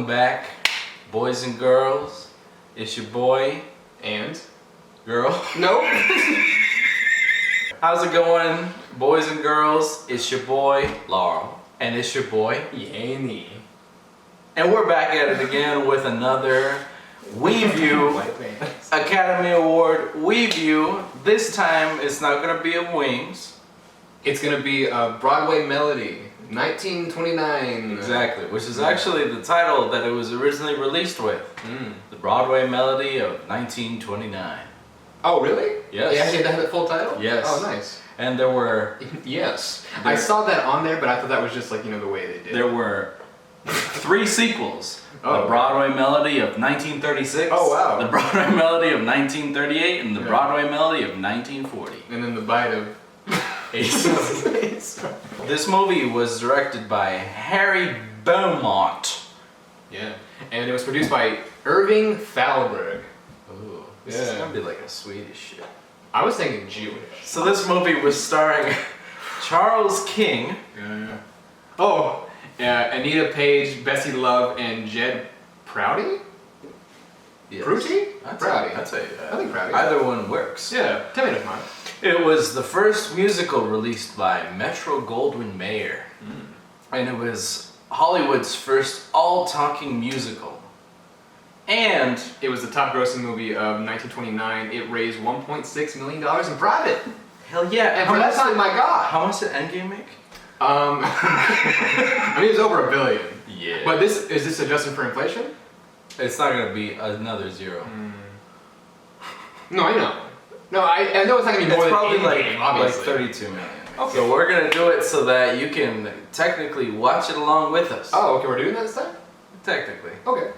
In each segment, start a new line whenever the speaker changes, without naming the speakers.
back, boys and girls. It's your boy
And?
girl.
Nope.
How's it going, boys and girls? It's your boy
Laurel.
and it's your boy,
Yanni.
and we're back at it again with another WeView
White pants.
Academy Award WeView. This time it's not gonna be a Wings.
It's gonna be a Broadway melody, 1929.
Exactly, which is actually the title that it was originally released with.
Mm.
The Broadway Melody of 1929.
Oh, really?
Yes.
They actually had the full title?
Yes.
Oh, nice.
And there were
Yes. I saw that on there, but I thought that was just like, the way they did it.
there were 3 sequels.
Oh.
The Broadway Melody of 1936.
Oh, wow.
The Broadway Melody of 1938 and the
Yeah.
Broadway Melody of 1940.
And then the bite of
Ace. This movie was directed by Harry Beaumont.
Yeah. And it was produced by Irving Thalberg.
Ooh, this is
Yeah.
gonna be like a Swedish shit.
I was thinking Jewish.
So this movie was starring Charles King.
Yeah. Oh, Anita Page, Bessie Love, and Jed Prouty?
Yes.
Prouty? Prouty.
I'd say
I think Prouty.
either one works.
Yeah, tomato mine.
It was the first musical released by Metro-Goldwyn-Mayer. And it was Hollywood's first all-talking musical. And
It was the top grossing movie of 1929. It raised $1.6 million in profit.
hell yeah!
And for that time, my God.
How much did Endgame make?
I mean, it was over $1 billion.
Yeah.
But is this adjusted for inflation?
It's not gonna be another zero.
No, I know. No, I know it's not gonna be
It's
more than
probably
Endgame,
like
obviously.
32 million.
Okay.
So we're gonna do it so that you can technically watch it along with us.
Oh, okay, we're doing that this time?
Technically.
Okay.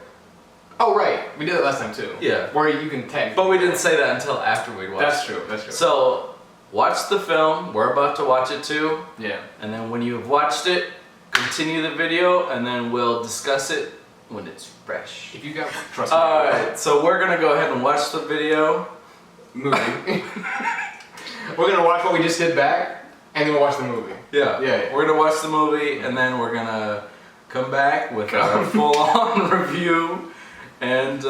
Oh, right. We did it last time too.
Yeah.
Where you can tag.
But we didn't say that until after we'd watched
That's
it.
true. That's true.
So watch the film. We're about to watch it too.
Yeah.
And then when you've watched it, continue the video, and then we'll discuss it when it's fresh.
If you got trust me.
Alright, so we're gonna go ahead and watch the video.
Movie. We're gonna watch what we just did back, and then we'll watch the movie.
Yeah.
Yeah.
We're gonna watch the movie, and then we're gonna come back with a full-on review. And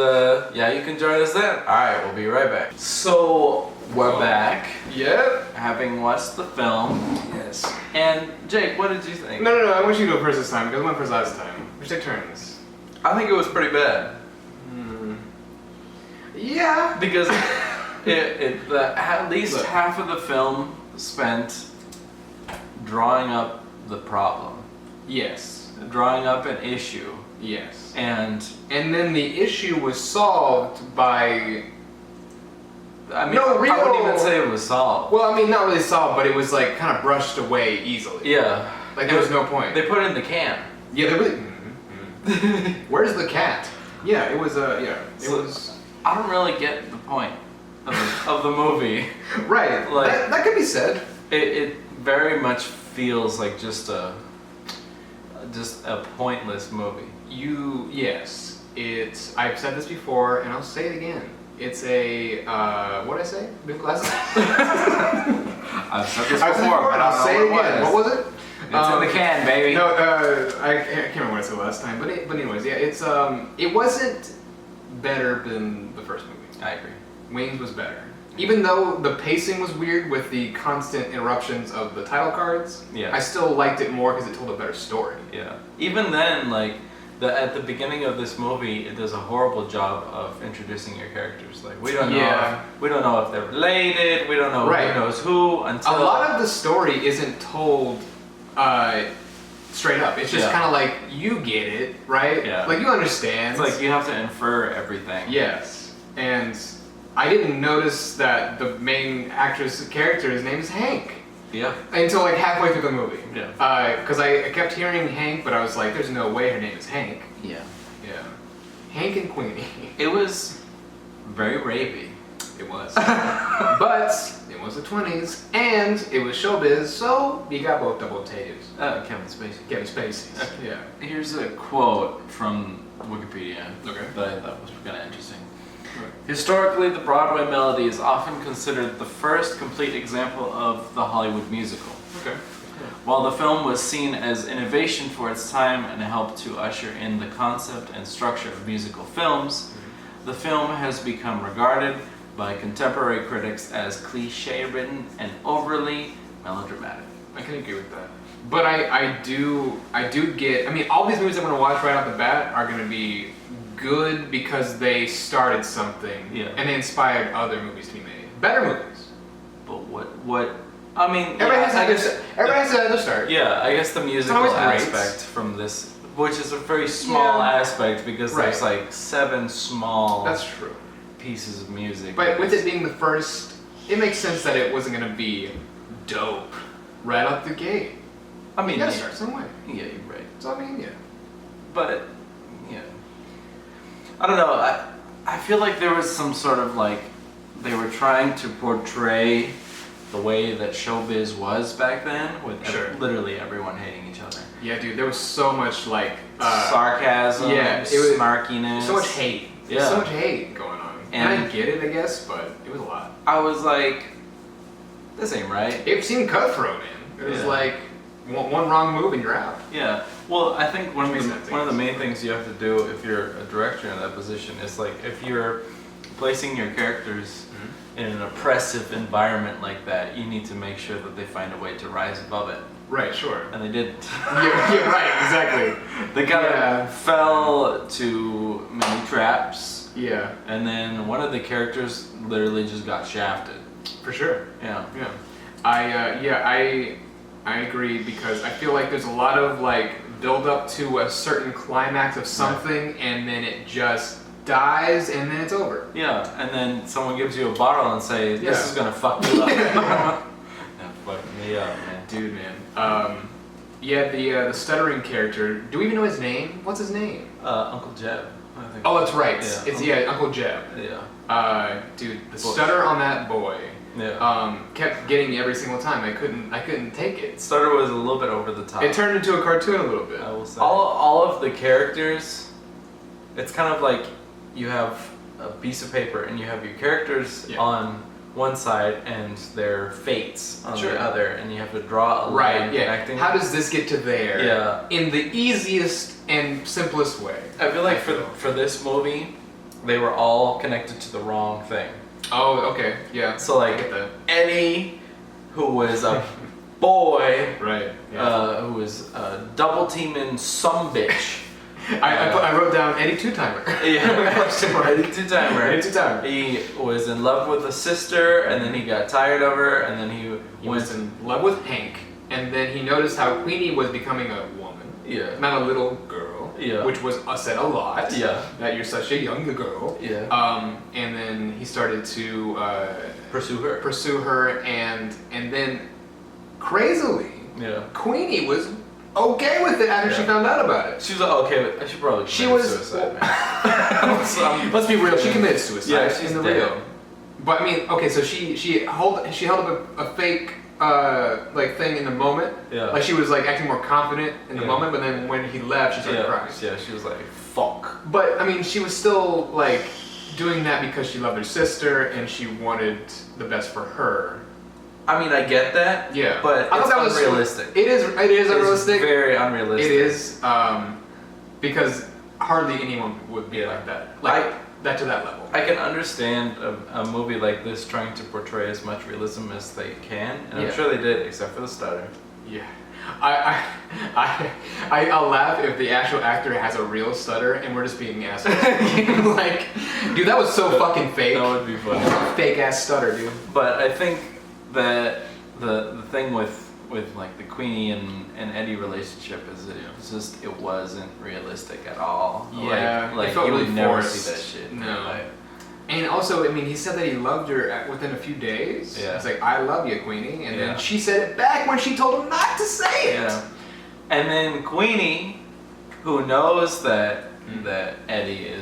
yeah, you can join us then. Alright, we'll be right back. So, we're back,
Yep.
having watched the film.
Yes.
And Jake, what did you think?
No. I want you to go first this time because I went first last time. We should take turns.
I think it was pretty bad.
Yeah.
Because at least
Look.
half of the film spent drawing up the problem,
Yes.
drawing up an issue,
Yes.
and
And then the issue was solved by.
I mean,
No,
I wouldn't
real-
even say it was solved.
Well, I mean, not really solved, but it was like kind of brushed away easily.
Yeah,
Like there was no point.
they put it in the can.
Yeah, they really. Where's the cat? Yeah, it was. Yeah, it
So-
was.
I don't really get the point of the movie.
Right.
Like-
that could be said.
It very much feels like just a pointless movie.
Yes. It's. I've said this before, and I'll say it again. It's a. What did I say? Last time.
I've said this
I've said
before, but I
I'll
don't
say
know
it again. What was it?
It's in the can, baby.
No, I can't remember what I said last time. But anyways, yeah, it's it wasn't better than the first movie.
I agree.
Wings was better. Even though the pacing was weird with the constant interruptions of the title cards,
Yeah.
I still liked it more because it told a better story.
Yeah. Even then, like, at the beginning of this movie, it does a horrible job of introducing your characters. Like, we don't know.
Yeah.
We don't know if they're related. We don't know
Right.
who knows who until.
A lot of the story isn't told straight up. It's just
Yeah.
kind of like you get it, right?
Yeah.
Like you understand.
It's like you have to infer everything.
Yes, and I didn't notice that the main actress character's name is Hank
Yeah.
until like halfway through the movie.
Yeah.
Because I kept hearing Hank, but I was like, there's no way her name is Hank.
Yeah.
Yeah. Hank and Queenie.
It was very rapey.
It was. But it was the 20s, and it was showbiz, so you got both double tattoos.
Kevin Spacey.
Kevin Spacey. Yeah.
Here's a quote from Wikipedia
Okay.
that I thought was kind of interesting. Historically, the Broadway Melody is often considered the first complete example of the Hollywood musical.
Okay.
While the film was seen as innovation for its time and helped to usher in the concept and structure of musical films, the film has become regarded by contemporary critics as cliche-ridden and overly melodramatic.
I can agree with that. But I do get, I mean, all these movies I'm going to watch right off the bat are going to be good because they started something and they inspired other movies to be made. Better movies.
But what I mean,
everybody has to start.
Yeah, I guess the musical
great.
aspect from this, which is a very small aspect because there's like 7 small
That's true.
pieces of music.
But with it being the first, it makes sense that it wasn't going to be dope right out the gate.
I mean,
you gotta start some way.
Yeah, you're right.
So I mean, yeah.
But yeah, I don't know. I feel like there was some sort of like they were trying to portray the way that showbiz was back then, with literally everyone hating each other.
Yeah, dude, there was so much like
sarcasm,
it was
snarkiness,
so much hate.
Yeah,
so much hate going on. And I get it, I guess, but it was a lot.
I was like, this ain't right.
It seemed cutthroat, man. It was like one wrong move and you're out.
Yeah. Well, I think one of the main things you have to do if you're a director in that position is like if you're placing your characters in an oppressive environment like that, you need to make sure that they find a way to rise above it.
Right, sure.
And they didn't.
yeah, right, exactly.
They kind of fell to many traps.
Yeah.
And then one of the characters literally just got shafted.
For sure.
Yeah.
Yeah. I agree because I feel like there's a lot of like build up to a certain climax of something and then it just dies and then it's over.
Yeah, and then someone gives you a bottle and say, this is gonna fuck you up. That fucked me up, man.
Dude, man. The stuttering character, do we even know his name? What's his name?
Uncle Jeb. I think.
Oh, that's right.
Yeah.
It's Uncle Jeb.
Yeah.
Dude, the stutter on that boy.
Yeah.
Kept getting me every single time. I couldn't take it.
Stutter was a little bit over the top.
It turned into a cartoon a little bit.
I will say. All of the characters, it's kind of like you have a piece of paper and you have your characters on one side and their fates on the other, and you have to draw a line connecting.
How does this get to there?
Yeah.
In the easiest and simplest way.
I feel like for this movie, they were all connected to the wrong thing.
Oh, okay, yeah.
So like Eddie, who was a boy,
right?
Who was double teaming some bitch.
I wrote down Eddie Two-Timer.
Yeah, Eddie Two-Timer.
Eddie Two-Timer.
He was in love with a sister, and then he got tired of her, and then he
was in love with Hank, and then he noticed how Queenie was becoming a woman.
Yeah.
Not a little girl.
Yeah.
Which was said a lot.
Yeah.
That you're such a young girl.
Yeah.
And then he started to
pursue
her, and then crazily, Queenie was okay with it after she found out about it.
She was like, okay, but I should probably commit suicide, man.
Let's be real. She committed suicide.
Yeah, she's
in the
dead.
real. But I mean, okay, so she held up a fake like thing in the moment.
Yeah.
Like she was like acting more confident in the moment, but then when he left, she started crying.
Yeah, she was like, fuck.
But I mean, she was still like doing that because she loved her sister and she wanted the best for her.
I mean, I get that.
Yeah.
But it's unrealistic.
It is unrealistic.
It's very unrealistic.
It is because hardly anyone would be like that. Like that to that level.
I can understand a movie like this trying to portray as much realism as they can, and I'm sure they did, except for the stutter.
Yeah. I'll laugh if the actual actor has a real stutter and we're just being assholes. Like, dude, that was so fucking fake.
That would be funny.
Fake ass stutter, dude.
But I think that the thing with like the Queenie and Eddie relationship is it wasn't realistic at all.
Yeah,
like
it felt
you
really
would never
forced.
see that shit.
No. And also, I mean, he said that he loved her within a few days.
Yeah.
He's like, I love you, Queenie. And then she said it back when she told him not to say it.
Yeah. And then Queenie, who knows that Eddie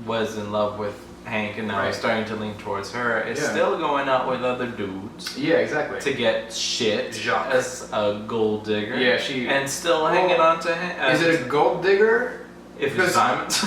was in love with Hank and now he's starting to lean towards her, is still going out with other dudes.
Yeah, exactly.
To get shit as a gold digger.
Yeah,
and still hanging on to him.
Is it a gold digger?
If it's diamonds.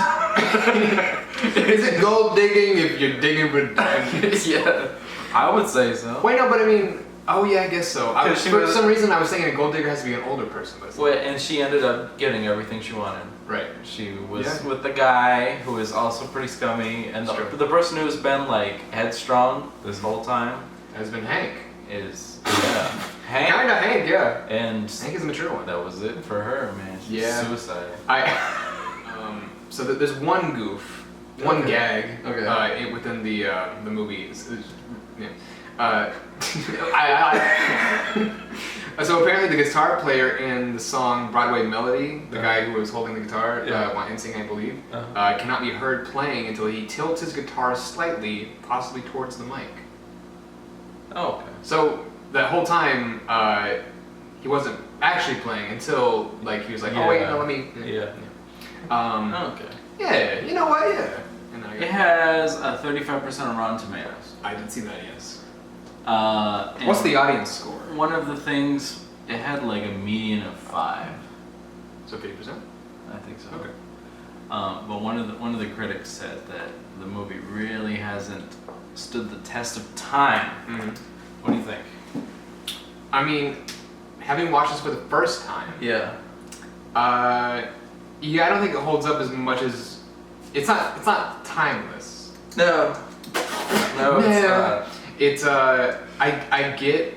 Is it gold digging if you're digging with diamonds?
Yeah, I would say so.
Wait, no, but I mean, Oh yeah, I guess so. For some reason, I was thinking a gold digger has to be an older person, but
and she ended up getting everything she wanted.
Right.
She was with the guy who is also pretty scummy, and the person who's been like headstrong this whole time
has been Hank.
Hank.
Kind of Hank, yeah.
And
Hank is a mature one.
That was it for her, man. Suicide.
So there's one goof, one gag within the movie. So apparently the guitar player in the song Broadway Melody, the guy who was holding the guitar, NSYNC, I believe, cannot be heard playing until he tilts his guitar slightly, possibly towards the mic.
Oh, okay.
So that whole time, he wasn't actually playing until he was like, oh wait, no, let me.
Okay.
Yeah, you know what? Yeah.
It has a 35% on Rotten Tomatoes.
I did see that, yes.
What's
the audience score?
One of the things, it had like a median of 5.
So 50%?
I think so.
Okay.
But one of the critics said that the movie really hasn't stood the test of time.
Mm-hmm.
What do you think?
I mean, having watched this for the first time.
Yeah.
I don't think it holds up as much as it's not timeless.
No, it's not.
I get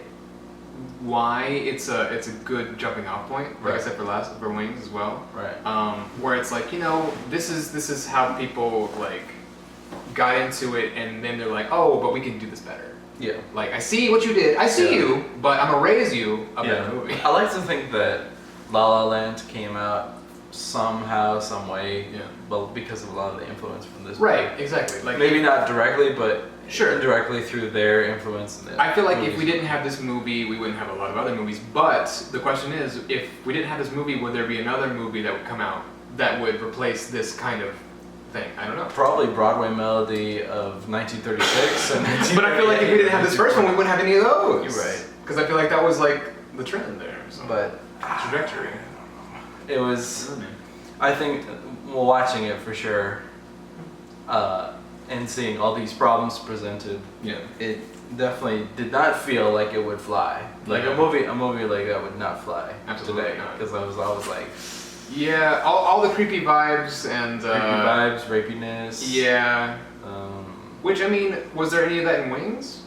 why it's a good jumping off point. Like I said for Wings as well.
Right.
Where it's like, this is how people got into it, and then they're like, oh, but we can do this better.
Yeah.
Like, I see what you did. I see you, but I'm gonna raise you a better movie.
I like to think that La La Land came out somehow, some way, well, because of a lot of the influence from this movie.
Right, exactly. Like,
maybe not directly, but
sure,
indirectly through their influence.
I feel like if we didn't have this movie, we wouldn't have a lot of other movies. But the question is, if we didn't have this movie, would there be another movie that would come out that would replace this kind of thing? I don't know.
Probably Broadway Melody of 1936 and 1938.
But I feel like if we didn't have this first one, we wouldn't have any of those.
You're right.
Because I feel like that was like the trend there. So.
But
trajectory.
It was. I think, well, watching it for sure, and seeing all these problems presented, it definitely did not feel like it would fly. Like a movie like that would not fly today. Because I was like,
yeah, all the creepy vibes and
creepy vibes, rapiness.
Yeah. Which, I mean, was there any of that in Wings?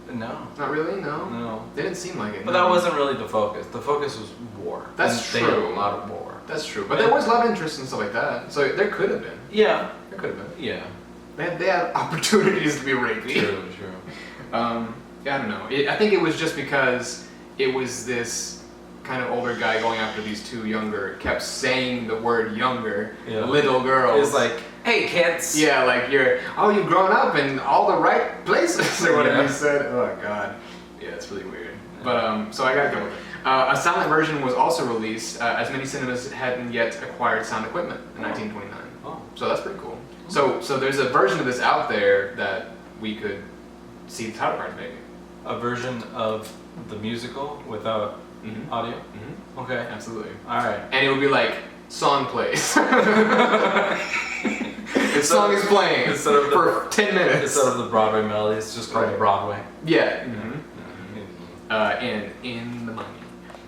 No.
Not really. No.
No.
They didn't seem like it.
But that wasn't really the focus. The focus was war.
That's true.
They had a lot of war.
That's true. But there was love interest and stuff like that. So there could have been.
Yeah.
There could have been.
Yeah.
They had opportunities to be rapey.
True.
I don't know. I think it was just because it was this kind of older guy going after these two younger, kept saying the word younger, little girls.
It's like, hey kids.
Yeah, like you've grown up in all the right places or whatever he said. Oh god. Yeah, it's really weird. But so I gotta go with it. A silent version was also released, as many cinemas hadn't yet acquired sound equipment in 1929.
Oh.
So that's pretty cool. So there's a version of this out there that we could see the title cards maybe.
A version of the musical without audio?
Mm-hmm.
Okay.
Absolutely.
Alright.
And it would be like, song plays. The song is playing for 10 minutes.
Instead of the Broadway Melody, it's just called Broadway.
Yeah. And in the money.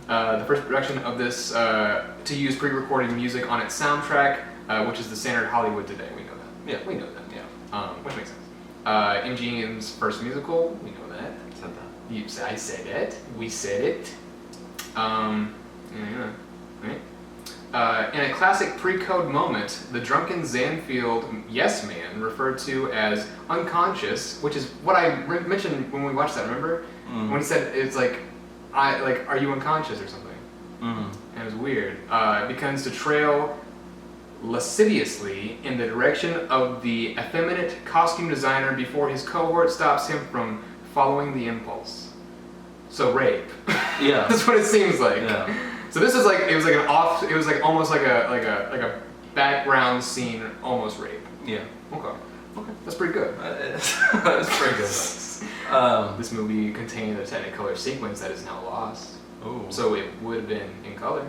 The first production of this to use pre-recorded music on its soundtrack, which is the standard Hollywood today. We know that.
Yeah.
We know that. Yeah. Which makes sense. MGM's first musical. We know that.
Said that.
I said it. We said it. Right. In a classic pre-code moment, the drunken Zanfield yes man, referred to as unconscious, which is what I mentioned when we watched that. Remember when he said it's like, are you unconscious or something? And it was weird. Begins to trail lasciviously in the direction of the effeminate costume designer before his cohort stops him from following the impulse. So rape.
Yeah.
That's what it seems like.
Yeah.
So this is like it was like almost like a background scene, almost rape.
Yeah.
Okay. That's pretty good.
That's pretty good.
This movie contained a Technicolor sequence that is now lost.
Oh.
So it would have been in color.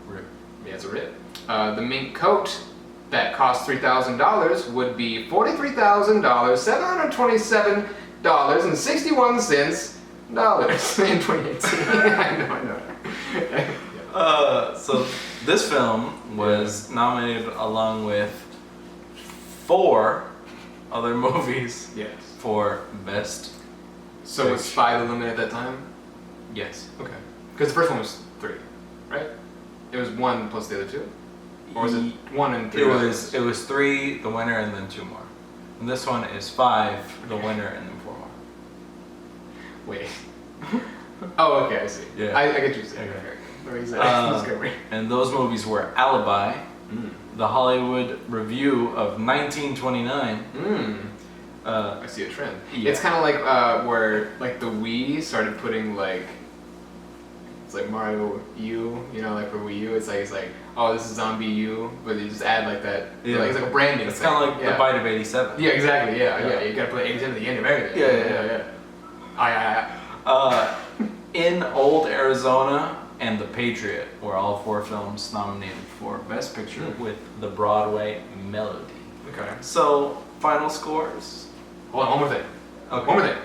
Rip.
Yeah, it's a rip. The mink coat that cost $3,000 would be $43,727.61 in 2018. I know.
So this film was nominated along with 4 other movies
Yes.
for Best.
So was 5 eliminated at that time?
Yes.
Okay. Because the first one was 3, right? It was 1 plus the other 2? Or was it 1 and 3?
It was 3, the winner, and then 2 more. And this one is 5, the winner, and then 4 more.
Wait. Oh, okay, I see.
Yeah.
I get you saying.
Okay. And those movies were Alibi, The Hollywood Review of 1929.
I see a trend.
Yeah.
It's kind of like where like the Wii started putting like it's like Mario U, you know, like for Wii U, it's like oh this is Zombie U, but they just add like that.
Yeah.
Like, it's like a branding.
It's kind of like the Bite of 87.
Yeah, exactly. Yeah. You gotta put 87 at the end of everything. Yeah.
In Old Arizona and The Patriot were all 4 films nominated for Best Picture with the Broadway Melody.
Okay.
So, final scores?
Hold on, one more thing.
Okay.
One more thing.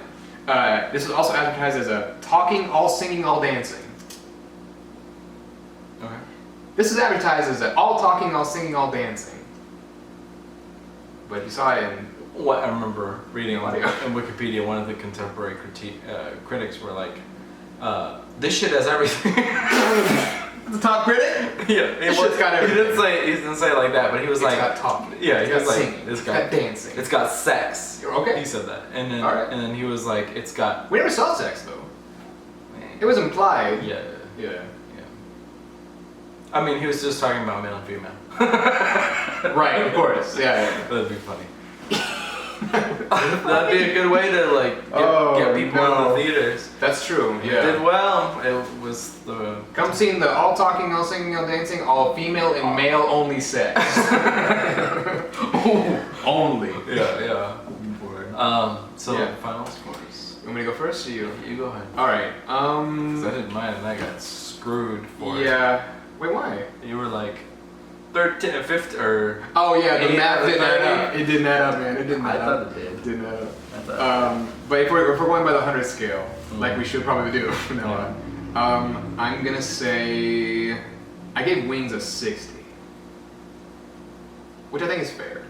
This was also advertised as a talking, all singing, all dancing.
Okay.
This is advertised as an all talking, all singing, all dancing. But you saw it in
What I remember reading like
Audio.
in Wikipedia, one of the contemporary critics were like, "This shit has everything."
the top critic.
Yeah,
This shit's got everything.
He didn't say it like that, but he was
It's
like,
got talking.
Yeah,
It's
he was
got
like,
singing.
it's
It's got dancing.
It's got sex.
You're okay.
He said that, and then
All right.
and then he was like, it's got.
We never saw sex though. It was implied.
Yeah.
Yeah.
I mean, he was just talking about male and female.
Right. Of course. Yeah.
That'd be funny. That'd be a good way to like get people in the theaters.
That's true.
It
Yeah.
did well. It was the.
Come seeing the all talking, all singing, all dancing, all female and male only sex. Only.
Yeah. So
Yeah.
final scores.
You want me to go first or you?
You go ahead.
All right.
'Cause I did mine and I got screwed for it.
Yeah. Wait, why?
You were like 13, 15, or.
Oh yeah, the
8
math
out of
didn't add
30.
up. It didn't add up, man. It didn't add up.
it did.
It didn't add up.
I thought
But if we're going by the 100 scale, like we should probably do from now on, I'm gonna say I gave Wings a 60, which I think is fair.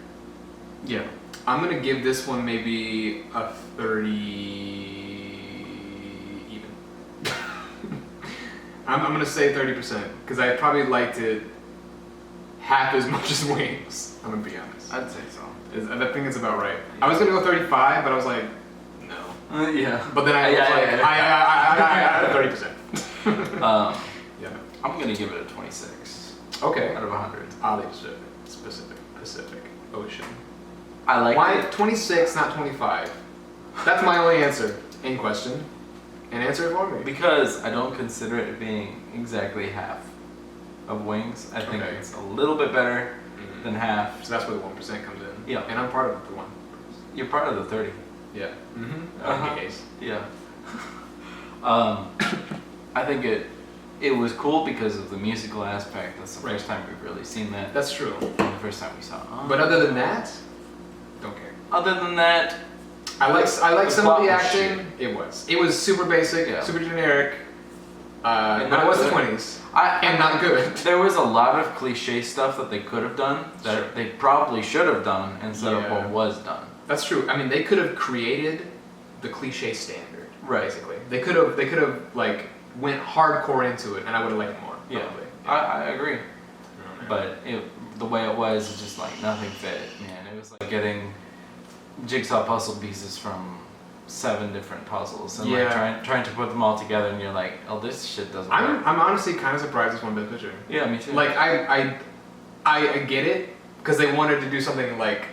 Yeah.
I'm gonna give this one maybe a 30 even. I'm gonna say 30% because I probably liked it half as much as Wings. I'm gonna be honest.
I'd say so.
I think it's about right. I was gonna go 35, but I was like, no.
Yeah.
But then I was like, I 30%. Yeah.
I'm gonna give it a 26
Okay.
out of 100.
Oddly specific. Pacific Ocean.
I like
Why
it.
26, not 25? That's my only answer in question. And answer it for me.
Because I don't consider it being exactly half of Wings. I think
Okay.
it's a little bit better than half.
So that's where the 1% comes in.
Yeah.
And I'm part of the 1.
You're part of the 30.
Yeah.
Uh-huh.
Case.
Yeah. I think it was cool because of the musical aspect. That's the first time we've really seen that.
That's true.
The first time we saw it.
But other than that, don't care.
Other than that,
I like some
the
of
plot
the
was
acting. It was super basic,
Yeah.
super generic.
And
But it
not
was the
good.
20s. And not good.
There was a lot of cliche stuff that they could have done that
Sure.
they probably should have done instead of
Yeah.
what was done.
That's true. I mean, they could have created the cliche standard.
Right.
Basically, they could have like went hardcore into it, and I would have liked it more.
Yeah,
Probably.
I agree. But the way it was, it just like nothing fit, man. It was like getting jigsaw puzzle pieces from 7 different puzzles and
Yeah.
like trying to put them all together, and you're like, oh, this shit doesn't work.
I'm honestly kind of surprised this won Best Picture.
Yeah, me too.
Like I get it because they wanted to do something like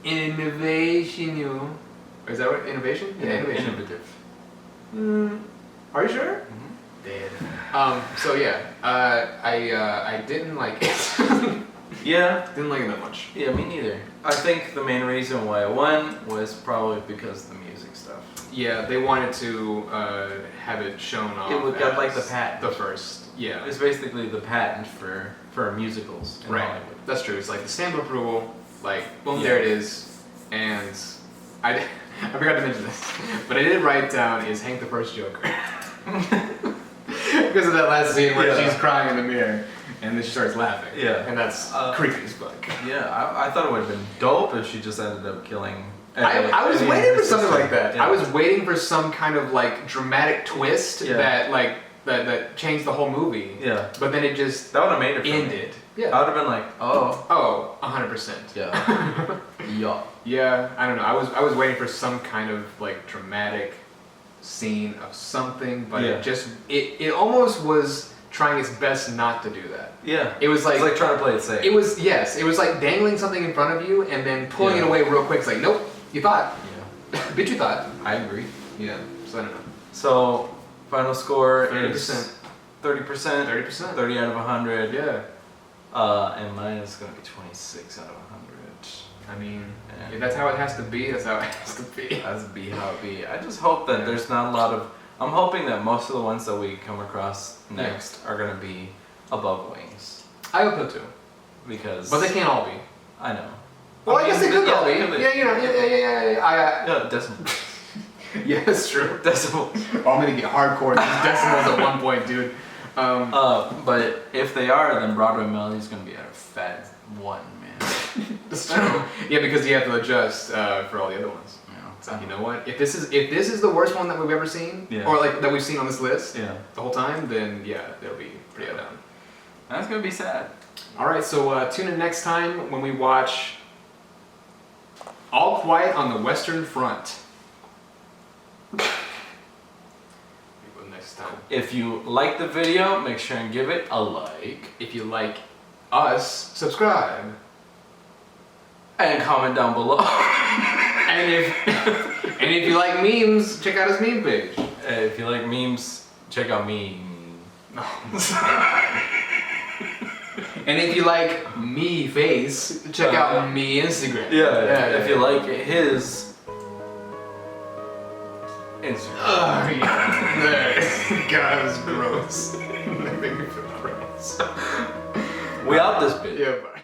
innovation. Is that what innovation? Yeah, innovation.
Innovative.
Are you sure?
Dead.
So yeah, I didn't like it.
Yeah.
Didn't like it that much.
Yeah, me neither. I think the main reason why I won was probably because of the music stuff.
Yeah, they wanted to have it shown off.
It would got like the
as
patent.
The first. Yeah.
It's basically the patent for musicals in
Right.
Hollywood.
That's true. It's like the stamp of approval. Like, boom,
Yeah.
there it is, and I forgot to mention this, but I did write down is Hank the first Joker. Because of that last scene where she's crying in the mirror and then she starts laughing.
Yeah.
And that's creepy as fuck.
Yeah, I thought it would have been dope if she just ended up killing.
I was waiting for something like that.
Yeah.
I was waiting for some kind of like dramatic twist that like that changed the whole movie.
Yeah.
But then it just
that would have made it
ended.
Yeah. I would have been like,
oh, 100%.
Yeah. Yeah.
Yeah, I don't know. I was waiting for some kind of like dramatic scene of something, but it almost was trying its best not to do that.
Yeah.
It was like
trying to play it safe.
It was like dangling something in front of you and then pulling it away real quick. It's like, nope, you thought.
Yeah.
Bitch, you thought.
I agree.
Yeah. So I don't know.
So final score
30%.
is 30%.
30%.
30 out of 100.
Yeah.
And mine is gonna be 26 out of 100.
I mean, if that's how it has to be, that's how it has to be.
That's be how it be. I just hope that there's not a lot of. I'm hoping that most of the ones that we come across next are gonna be above wings.
I hope so too.
Because.
But they can't all be.
I know.
Well, I guess they could all be.
Yeah,
you know,
yeah, decimals.
Yeah, that's true.
Decimals.
I'm gonna get hardcore these decimals at one point, dude.
But if they are, then Broadway Melody's gonna be a fat one, man.
That's true. Yeah, because you have to adjust for all the other ones.
Yeah.
So you know what? If this is the worst one that we've ever seen, or like that we've seen on this list, the whole time, then yeah, they'll be pretty down.
That's gonna be sad.
All right, so tune in next time when we watch All Quiet on the Western Front. Next time.
If you like the video, make sure and give it a like.
If you like us, subscribe.
And comment down below.
and if you like memes, check out his meme page.
If you like memes, check out me.
And if you like me face, check out me Instagram.
If you like his Instagram.
God, that was gross. That made me feel gross.
We out this bitch.
Yeah, bye.